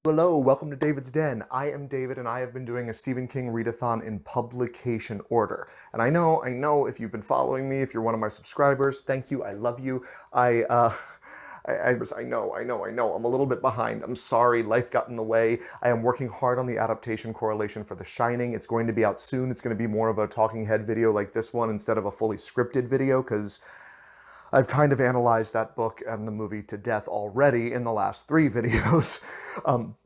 Hello, welcome to David's Den. I am David and I have been doing a Stephen King readathon in publication order. And I know if you've been following me, if you're one of my subscribers, thank you, I love you. I, uh, I know, I'm a little bit behind. I'm sorry, life got in the way. I am working hard on the adaptation correlation for The Shining. It's going to be out soon. It's going to be more of a talking head video like this one instead of a fully scripted video because I've kind of analyzed that book and the movie to death already in the last 3 videos.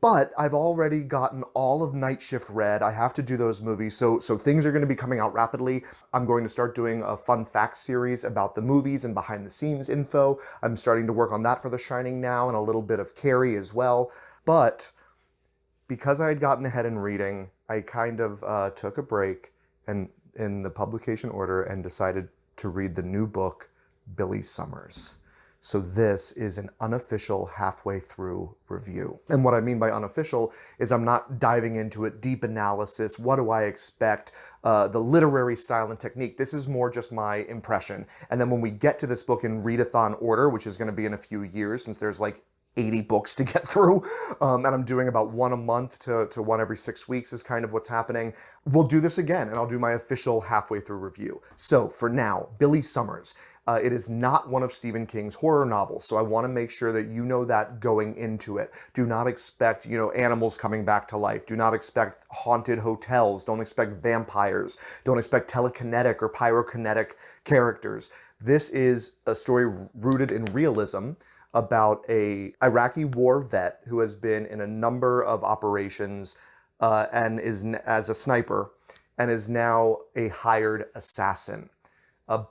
But I've already gotten all of Night Shift read. I have to do those movies, so things are going to be coming out rapidly. I'm going to start doing a fun facts series about the movies and behind the scenes info. I'm starting to work on that for The Shining now, and a little bit of Carrie as well. But because I had gotten ahead in reading, I kind of took a break and in the publication order and decided to read the new book, Billy Summers. So this is an unofficial halfway through review. And what I mean by unofficial is I'm not diving into it, deep analysis, what do I expect, the literary style and technique. This is more just my impression. And then when we get to this book in readathon order, which is going to be in a few years since there's like 80 books to get through, and I'm doing about one a month to one every 6 weeks is kind of what's happening. We'll do this again, and I'll do my official halfway through review. So for now, Billy Summers. It is not one of Stephen King's horror novels, so I want to make sure that you know that going into it. Do not expect, animals coming back to life. Do not expect haunted hotels. Don't expect vampires. Don't expect telekinetic or pyrokinetic characters. This is a story rooted in realism about a Iraqi war vet who has been in a number of operations and is as a sniper and is now a hired assassin.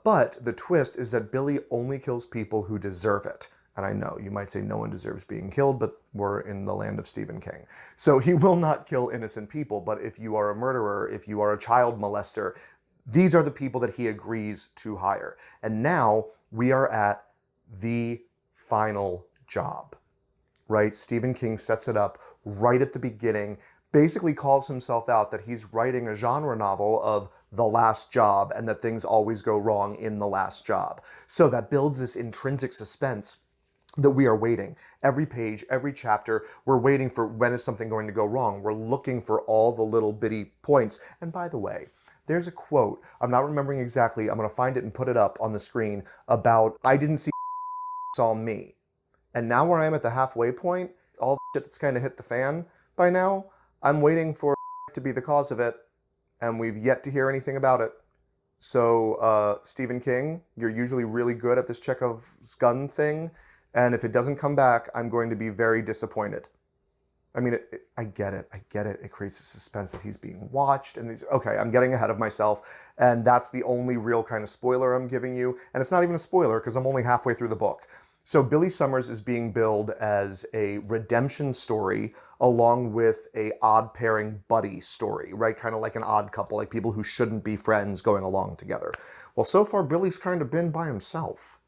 But the twist is that Billy only kills people who deserve it. And I know, you might say no one deserves being killed, but we're in the land of Stephen King. So he will not kill innocent people, but if you are a murderer, if you are a child molester, these are the people that he agrees to hire. And now we are at the final job, right? Stephen King sets it up right at the beginning, basically calls himself out that he's writing a genre novel of the last job and that things always go wrong in the last job. So that builds this intrinsic suspense that we are waiting. Every page, every chapter, we're waiting for when is something going to go wrong. We're looking for all the little bitty points. And by the way, there's a quote, I'm not remembering exactly, I'm going to find it and put it up on the screen, about I didn't see saw me. And now where I am at the halfway point, all the shit that's kind of hit the fan by now, I'm waiting for to be the cause of it, and we've yet to hear anything about it. So, Stephen King, you're usually really good at this Chekhov's gun thing, and if it doesn't come back, I'm going to be very disappointed. I mean, I get it. It creates a suspense that he's being watched, and okay, I'm getting ahead of myself, and that's the only real kind of spoiler I'm giving you, and it's not even a spoiler because I'm only halfway through the book. So Billy Summers is being billed as a redemption story along with a odd pairing buddy story, right? Kind of like an odd couple, like people who shouldn't be friends going along together. Well, so far Billy's kind of been by himself,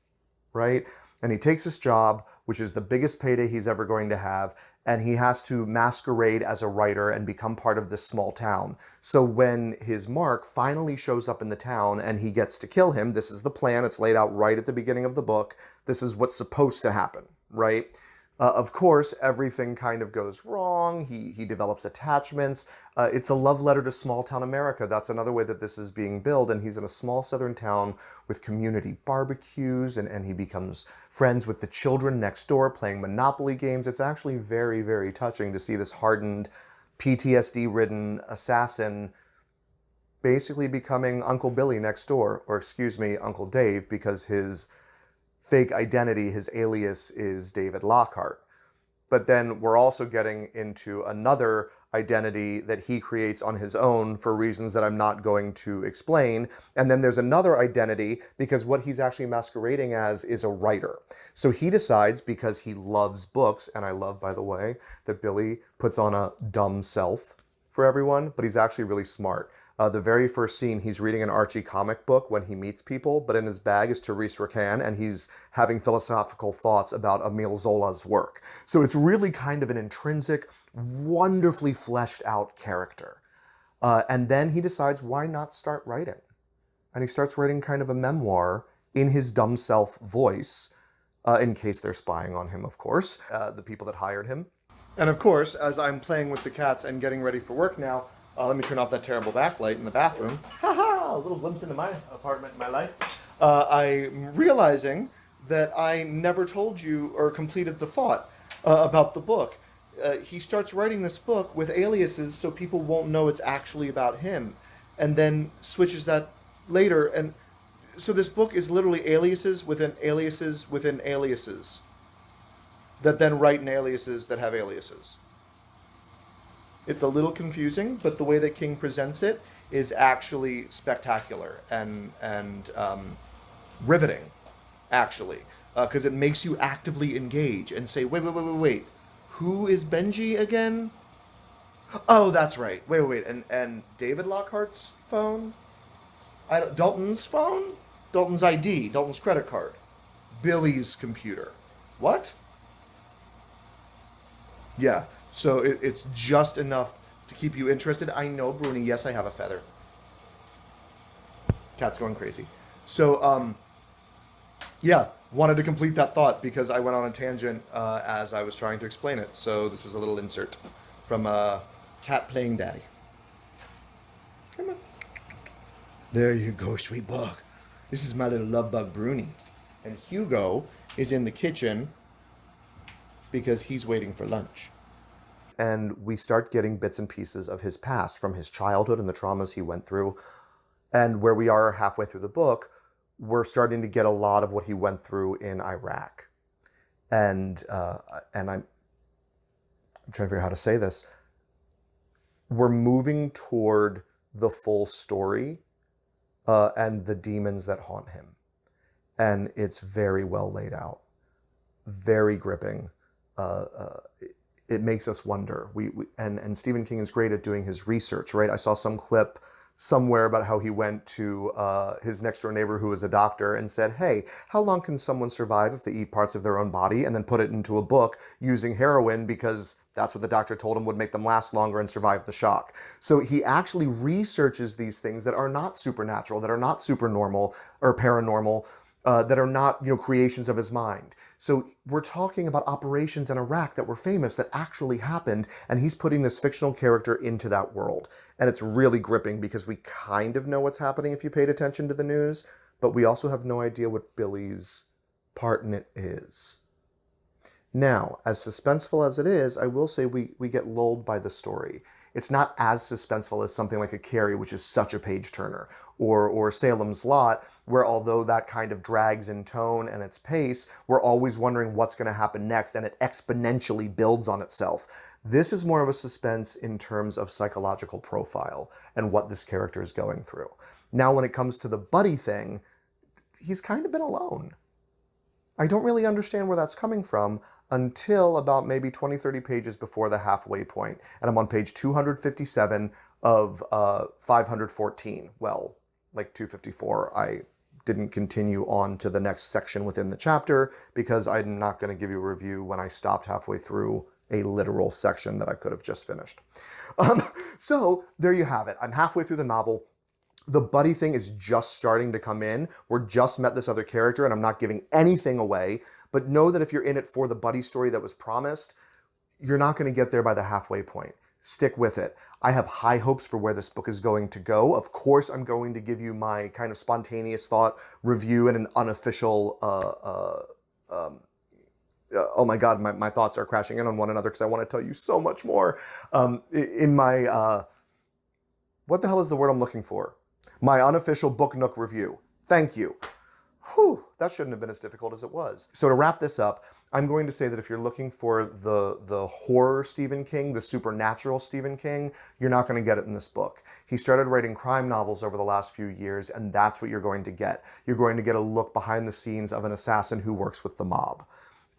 right? And he takes this job, which is the biggest payday he's ever going to have, and he has to masquerade as a writer and become part of this small town. So when his Mark finally shows up in the town and he gets to kill him, this is the plan, it's laid out right at the beginning of the book, this is what's supposed to happen, right? Of course, everything kind of goes wrong. He develops attachments. It's a love letter to small town America. That's another way that this is being billed. And he's in a small southern town with community barbecues, and he becomes friends with the children next door playing Monopoly games. It's actually very, very touching to see this hardened, PTSD-ridden assassin basically becoming Uncle Billy next door, or excuse me, Uncle Dave, because his fake identity, his alias is David Lockhart. But then we're also getting into another identity that he creates on his own for reasons that I'm not going to explain. And then there's another identity because what he's actually masquerading as is a writer. So he decides, because he loves books, and I love, by the way, that Billy puts on a dumb self for everyone, but he's actually really smart. The very first scene, he's reading an Archie comic book when he meets people, but in his bag is Therese Rakan, and he's having philosophical thoughts about Emile Zola's work. So it's really kind of an intrinsic, wonderfully fleshed out character. And then he decides, why not start writing? And he starts writing kind of a memoir in his dumb self voice, in case they're spying on him, of course, the people that hired him. And of course, as I'm playing with the cats and getting ready for work now, let me turn off that terrible backlight in the bathroom. Ha! A little glimpse into my apartment, my life. I'm realizing that I never told you or completed the thought about the book. He starts writing this book with aliases so people won't know it's actually about him, and then switches that later. And so this book is literally aliases within aliases within aliases that then write in aliases that have aliases. It's a little confusing, but the way that King presents it is actually spectacular and riveting, actually, because it makes you actively engage and say, wait, who is Benji again? Oh, that's right. Wait, and David Lockhart's phone, Dalton's phone, Dalton's ID, Dalton's credit card, Billy's computer. What? Yeah. So it's just enough to keep you interested. I know, Bruni. Yes, I have a feather. Cat's going crazy. So, yeah, wanted to complete that thought because I went on a tangent as I was trying to explain it. So this is a little insert from Cat Playing Daddy. Come on. There you go, sweet bug. This is my little love bug, Bruni. And Hugo is in the kitchen because he's waiting for lunch. And we start getting bits and pieces of his past from his childhood and the traumas he went through. And where we are halfway through the book, we're starting to get a lot of what he went through in Iraq. And I'm trying to figure out how to say this. We're moving toward the full story and the demons that haunt him. And it's very well laid out, very gripping. It makes us wonder. And Stephen King is great at doing his research, right? I saw some clip somewhere about how he went to his next door neighbor who was a doctor and said, hey, how long can someone survive if they eat parts of their own body, and then put it into a book using heroin because that's what the doctor told him would make them last longer and survive the shock. So he actually researches these things that are not supernatural, that are not supernormal or paranormal, that are not, creations of his mind. So we're talking about operations in Iraq that were famous, that actually happened, and he's putting this fictional character into that world. And it's really gripping because we kind of know what's happening if you paid attention to the news, but we also have no idea what Billy's part in it is. Now, as suspenseful as it is, I will say we get lulled by the story. It's not as suspenseful as something like a Carrie, which is such a page turner, or Salem's Lot, where although that kind of drags in tone and its pace, we're always wondering what's going to happen next, and it exponentially builds on itself. This is more of a suspense in terms of psychological profile and what this character is going through. Now, when it comes to the buddy thing, he's kind of been alone. I don't really understand where that's coming from until about maybe 20, 30 pages before the halfway point. And I'm on page 257 of 514. Well, like 254. I didn't continue on to the next section within the chapter because I'm not going to give you a review when I stopped halfway through a literal section that I could have just finished. So there you have it. I'm halfway through the novel. The buddy thing is just starting to come in. We're just met this other character, and I'm not giving anything away, but know that if you're in it for the buddy story that was promised, you're not going to get there by the halfway point. Stick with it. I have high hopes for where this book is going to go. Of course, I'm going to give you my kind of spontaneous thought review and an unofficial, oh my God, my thoughts are crashing in on one another because I want to tell you so much more. In my, what the hell is the word I'm looking for? My unofficial Book Nook review. Thank you. Whew, that shouldn't have been as difficult as it was. So to wrap this up, I'm going to say that if you're looking for the horror Stephen King, the supernatural Stephen King, you're not going to get it in this book. He started writing crime novels over the last few years, and that's what you're going to get. You're going to get a look behind the scenes of an assassin who works with the mob.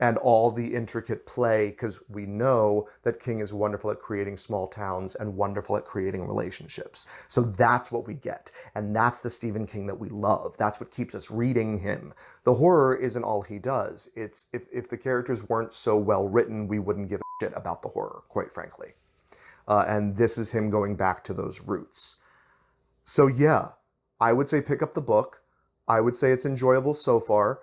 And all the intricate play, because we know that King is wonderful at creating small towns and wonderful at creating relationships. So that's what we get. And that's the Stephen King that we love. That's what keeps us reading him. The horror isn't all he does. It's if the characters weren't so well written, we wouldn't give a shit about the horror, quite frankly. And this is him going back to those roots. So yeah, I would say pick up the book. I would say it's enjoyable so far.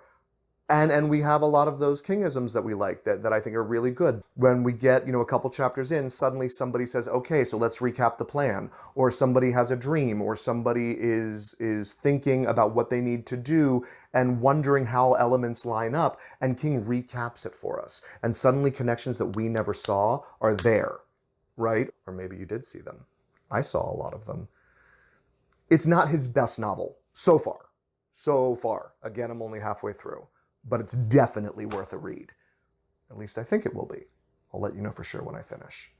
And we have a lot of those Kingisms that we like that I think are really good. When we get, a couple chapters in, suddenly somebody says, okay, so let's recap the plan. Or somebody has a dream, or somebody is thinking about what they need to do and wondering how elements line up, and King recaps it for us. And suddenly connections that we never saw are there, right? Or maybe you did see them. I saw a lot of them. It's not his best novel so far. So far. Again, I'm only halfway through. But it's definitely worth a read. At least I think it will be. I'll let you know for sure when I finish.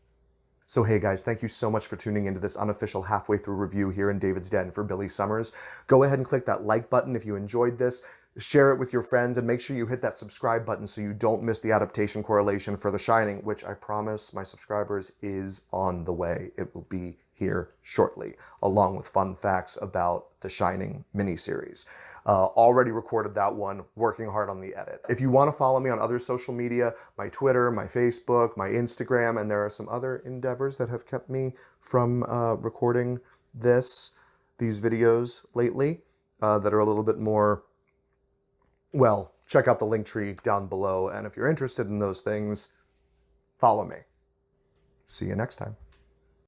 So hey guys, thank you so much for tuning into this unofficial halfway through review here in David's Den for Billy Summers. Go ahead and click that like button if you enjoyed this. Share it with your friends, and make sure you hit that subscribe button so you don't miss the adaptation correlation for The Shining, which I promise my subscribers is on the way. It will be here shortly, along with fun facts about The Shining miniseries. Already recorded that one, working hard on the edit. If you want to follow me on other social media, my Twitter, my Facebook, my Instagram, and there are some other endeavors that have kept me from recording these videos lately that are a little bit more, well, check out the link tree down below. And if you're interested in those things, follow me. See you next time.